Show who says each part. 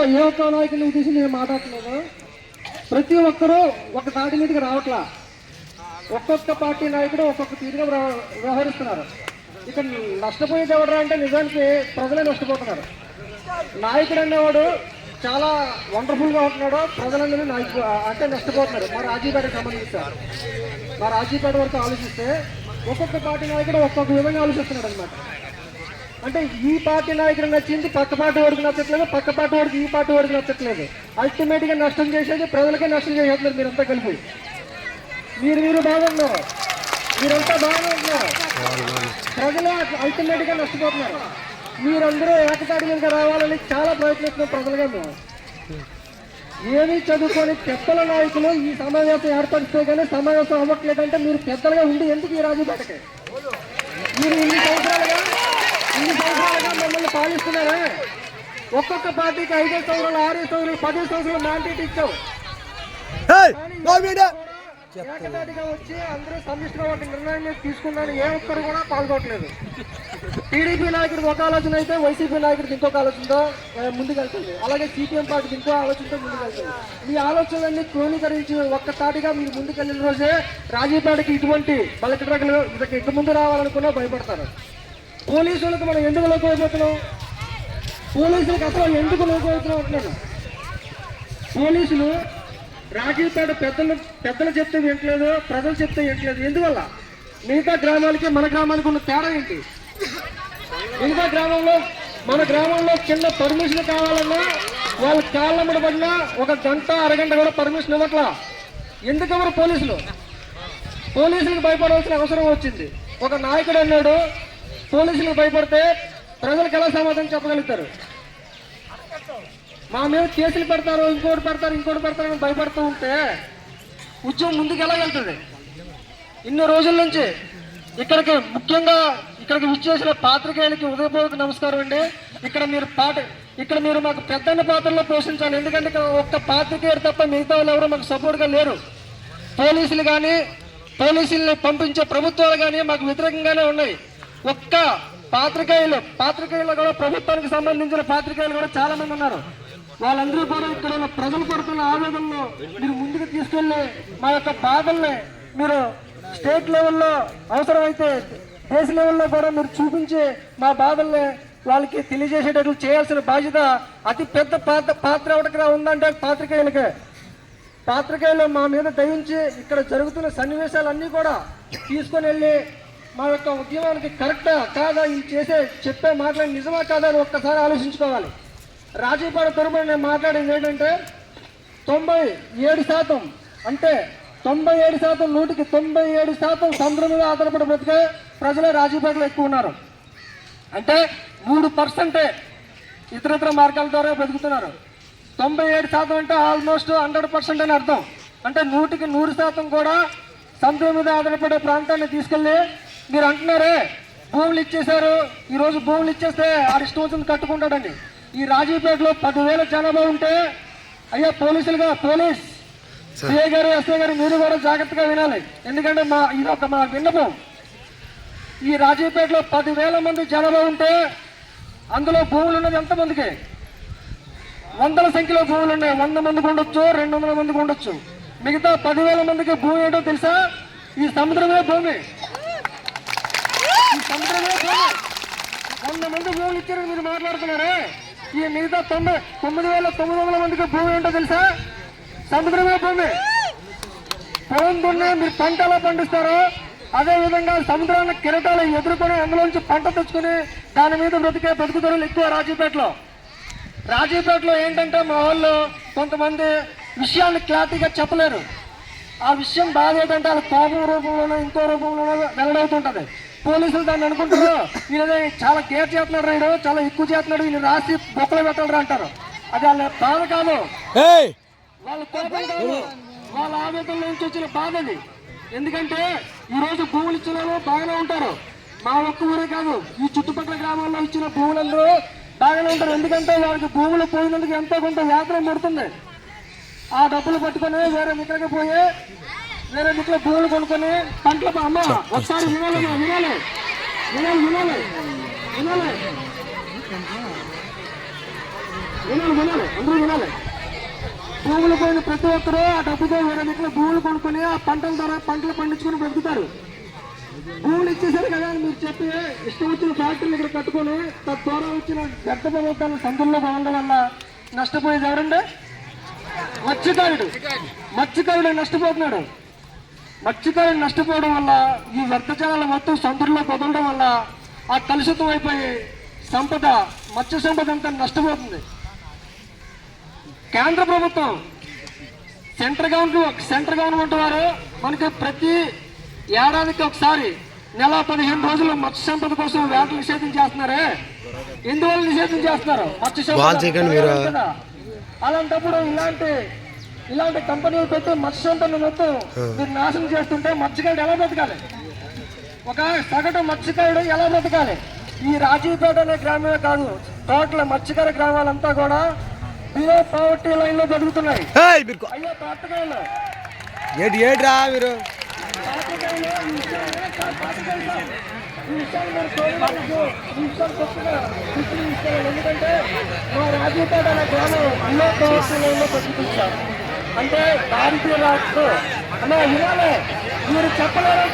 Speaker 1: ఏ ఒక్క నాయకుని ఉద్దేశం నేను మాట్లాడలేదు. ప్రతి ఒక్కరూ ఒక తాటి మీదకి రావట్లా. ఒక్కొక్క పార్టీ నాయకుడు ఒక్కొక్క తీరుగా వ్యవహరిస్తున్నారు. ఇక్కడ నష్టపోయేది ఎవరు అంటే నిజానికి ప్రజలే నష్టపోతున్నారు. నాయకుడు అనేవాడు చాలా వండర్ఫుల్గా ఉంటున్నాడు, ప్రజలనేది నాయకుడు అంటే నష్టపోతున్నారు. మా రాజీపేటకు సంబంధించారు. మా రాజీపేట వరకు ఆలోచిస్తే ఒక్కొక్క పార్టీ నాయకుడు ఒక్కొక్క విధంగా ఆలోచిస్తున్నాడు అనమాట. అంటే ఈ పార్టీ నాయకుడు నచ్చింది పక్క పార్టీ వరకు నచ్చట్లేదు, పక్క పార్టీ వరకు ఈ పార్టీ వరకు నచ్చట్లేదు. అల్టిమేట్ గా నష్టం చేసేది ప్రజలకే నష్టం చేసేస్తున్నారు. మీరంతా కలిపి మీరు బాగున్నారు, మీరంతా బాగుంటున్నారు, ప్రజలు అల్టిమేట్ గా నష్టపోతున్నారు. మీరందరూ ఏకతాటి మీద రావాలని చాలా ప్రయత్నిస్తున్నాం. ప్రజలుగా మేము ఏమీ చదువుకొని పెద్దల నాయకులు ఈ సమావేశం ఏర్పరిస్తే కానీ సమావేశం అవ్వట్లేదంటే మీరు పెద్దలుగా ఉండి ఎందుకు ఈ రాజీపేటకి మీరు ఇన్ని సంవత్సరాలుగా మమ్మల్ని పాలిస్తున్నారా? ఒక్కొక్క పార్టీకి 5 సంవత్సరాలు, 6 సంవత్సరాలు, 10 సంవత్సరాలు మ్యాండేట్ ఇచ్చావు. ఏకదాటిగా వచ్చి అందరూ సమిష్టిగా ఒక నిర్ణయం తీసుకున్నాను. ఏ ఒక్కరు కూడా పాల్గొనట్లేదు. టీడీపీ నాయకుడికి ఒక ఆలోచన అయితే వైసీపీ నాయకుడికి ఇంకొక ఆలోచనతో ముందుకెళ్తుంది. అలాగే సిపిఎం పార్టీకి ఇంకో ఆలోచనతో ముందుకెళ్తుంది. మీ ఆలోచనలన్నీ క్రోణీకరించి ఒక్కసారిగా మీరు ముందుకెళ్ళిన రోజే రాజీపేటకి ఇటువంటి బలకట్రకులు ఇక ముందు రావాలనుకున్నా భయపడతారు. పోలీసులకు మనం ఎందుకు లోకపోతున్నాం? పోలీసులకు అసలు ఎందుకు లోకపోతున్నాం అంటున్నాను. పోలీసులు రాజీపేట పెద్దలు చెప్తే వింటలేదు, ప్రజలు చెప్తే వింటలేదు. ఎందువల్ల? మిగతా గ్రామాలకి మన గ్రామానికి ఉన్న తేడా ఏంటి? మిగతా గ్రామంలో మన గ్రామంలో చిన్న పర్మిషన్ కావాలన్నా వాళ్ళ కాళ్ళమ్మడి పడినా 1 గంట అరగంట కూడా పర్మిషన్ ఇవ్వట్లా. ఎందుకెవరు పోలీసులకు భయపడవలసిన అవసరం వచ్చింది. ఒక నాయకుడు అన్నాడు, పోలీసులకు భయపడితే ప్రజలకు ఎలా సమాధానం చెప్పగలుగుతారు? మా మీద కేసులు పెడతారు, ఇంకోటి పెడతారని భయపడుతూ ఉంటే ఉద్యమం ముందుకు ఎలా వెళ్తుంది? ఇన్ని రోజుల నుంచి ముఖ్యంగా ఇక్కడికి విచ్చేసిన పాత్రికేయులకి హృదయపూర్వక నమస్కారం అండి. ఇక్కడ మీరు మాకు పెద్దన్న పాత్రలో పోషించాలి. ఎందుకంటే ఒక్క పాత్రికేయుడు తప్ప మిగతా వాళ్ళు ఎవరు మాకు సపోర్ట్గా లేరు. పోలీసులు కానీ, పోలీసుల్ని పంపించే ప్రభుత్వాలు కానీ మాకు వ్యతిరేకంగానే ఉన్నాయి. ఒక్క పాత్రికేయులు కూడా ప్రభుత్వానికి సంబంధించిన పాత్రికేయులు కూడా చాలా మంది ఉన్నారు. వాళ్ళందరూ కూడా ఇక్కడ ఉన్న ప్రజలు పడుతున్న ఆవేదనలు మీరు ముందుకు తీసుకెళ్లి మా యొక్క బాధల్ని మీరు స్టేట్ లెవెల్లో అవసరమైతే దేశ లెవెల్లో కూడా మీరు చూపించి మా బాధల్ని వాళ్ళకి తెలియజేసేటట్లు చేయాల్సిన బాధ్యత అతి పెద్ద పాత్ర ఎవరికి ఉందంటే పాత్రికేయులు మా మీద దయించి ఇక్కడ జరుగుతున్న సన్నివేశాలన్నీ కూడా తీసుకొని వెళ్ళి మా యొక్క ఉద్యమానికి కరెక్టా కాదా, ఇది చెప్పే మాటలు నిజమా కాదా అని ఒక్కసారి ఆలోచించుకోవాలి. రాజీపేట తరపున నేను మాట్లాడేది ఏంటంటే 97% అంటే 97% 100కి 97% సముద్రం మీద ఆధారపడి బ్రతికే ప్రజలే రాజీపేటలో ఎక్కువ ఉన్నారు. అంటే 3% ఇతర మార్గాల ద్వారా బ్రతుకుతున్నారు. 97% అంటే ఆల్మోస్ట్ 100% అని అర్థం. అంటే 100కి 100% కూడా సముద్రం మీద ఆధారపడే ప్రాంతాన్ని తీసుకెళ్ళి మీరు అంటున్నారే భూములు ఇచ్చేశారు, ఈరోజు భూములు ఇచ్చేస్తే ఇష్టం వచ్చింది కట్టుకుంటాడని. ఈ రాజీపేటలో 10,000 జనాభా ఉంటే అయ్యా పోలీస్ సిఐ గారు, ఎస్ఐ గారు మీరు కూడా జాగ్రత్తగా వినాలి. ఎందుకంటే ఇదొక మా విన్నపం. ఈ రాజీపేటలో 10,000 మంది జనాభా ఉంటే అందులో భూములు ఉన్నది ఎంతమందికి? 100ల సంఖ్యలో భూములు ఉన్నాయి. 100 మందికి ఉండొచ్చు, 200 మందికి ఉండొచ్చు. మిగతా 10,000 మందికి భూమి ఏంటో తెలుసా? ఈ సముద్రమే భూమి. 100 మంది భూములు ఇచ్చారని మీరు మాట్లాడుతున్నారే, ఈ మిగతా 9,900 మందికి భూమి ఏంటో తెలుసా? సముద్రమే భూమి. పొలం దున్నే మీరు పంట ఎలా పండిస్తారో అదేవిధంగా సముద్రాన్ని కిరటాలు ఎదుర్కొని అందులోంచి పంట తెచ్చుకుని దాని మీద బ్రతుకుదరులు ఎక్కువ రాజీపేటలో ఏంటంటే మా వాళ్ళు కొంతమంది విషయాన్ని క్లారిటీగా చెప్పలేరు. ఆ విషయం బాధ ఏంటంటే వాళ్ళ కోపం రూపంలోనో ఇంకో రూపంలోనో వెల్లడవుతుంటది. పోలీసులు దాన్ని అనుకుంటారు, ఈయన చాలా కేర్ చేస్తున్నాడు, రైడు చాలా ఎక్కువ చేస్తున్నాడు, ఈయన రాసి బొక్కలు పెట్టారు అంటారు. అది వాళ్ళ బాధ కాదు, వాళ్ళ కోపం కాదు, వాళ్ళ ఆవేదన నుంచి వచ్చిన బాధ అది. ఎందుకంటే ఈరోజు భూములు ఇచ్చిన వాళ్ళు బాగానే ఉంటారు. మా ఒక్క ఊరే కాదు, ఈ చుట్టుపక్కల గ్రామాల్లో ఇచ్చిన భూములందరూ బాగానే ఉంటారు. ఎందుకంటే వాళ్ళకి భూములు పోయినందుకు ఎంతో కొంత వేతనం పడుతుంది. ఆ డబ్బులు పట్టుకొని వేరే దిక్కులకి పోయి వేరే దిక్కులో భూములు కొనుక్కొని పంటలు అమ్మ ఒకసారి వినాలి. వినాలి అందరూ వినాలి. భూములు కొని ప్రతి ఒక్కరూ ఆ డబ్బుతో వేరే దగ్గర భూములు కొనుక్కొని ఆ పంటల ద్వారా పంటలు పండించుకొని బ్రతుకుతారు. భూములు ఇచ్చేసారు కదా అని మీరు చెప్పి ఇష్టం వచ్చిన ఫ్యాక్టరీలు ఇక్కడ కట్టుకొని తద్వారా వచ్చిన వ్యర్థ పదార్థాలను సందుల్లో బాగుండడం వల్ల నష్టపోయేది ఎవరండి? మత్స్యకారుడు నష్టపోతున్నాడు. మత్స్యకారుడు నష్టపోవడం వల్ల ఈ వ్యర్థ జలాలు మొత్తం సందుల్లో కుదరడం వల్ల ఆ కలుషితం అయిపోయి సంపద, మత్స్య సంపద అంతా నష్టపోతుంది. కేంద్ర ప్రభుత్వం సెంట్రల్ గవర్నమెంట్ వారు మనకి ప్రతి ఏడాదికి ఒకసారి నెల 15 రోజులు మత్స్య సంపద కోసం వేటలు నిషేధం చేస్తున్నారే. ఎందువల్ల నిషేధం చేస్తున్నారు? మత్స్య సంపద. అలాంటప్పుడు ఇలాంటి కంపెనీలు పెట్టి మత్స్య సంపద మొత్తం మీరు నాశనం చేస్తుంటే మత్స్యకారుడు ఎలా బ్రతకాలి? ఒక సగటు మత్స్యకారుడు ఎలా బ్రతకాలి? ఈ రాజీపేట అనే గ్రామమే కాదు, టోటల్ మత్స్యకార గ్రామాలంతా కూడా బిలో పావర్టీ లైన్ లో జరుగుతున్నాయి. అయ్యో పాతకాయలు
Speaker 2: ఏడ్రా మీరు
Speaker 1: ఎందుకంటే మా రాజీపేట అనే గ్రామం బిలో పావర్టీ లైన్ లో బతుకుతారు. అంటే దారిద్ర్య రాష్ట్ర అన్న ఇలానే మీరు చెప్పలేరు.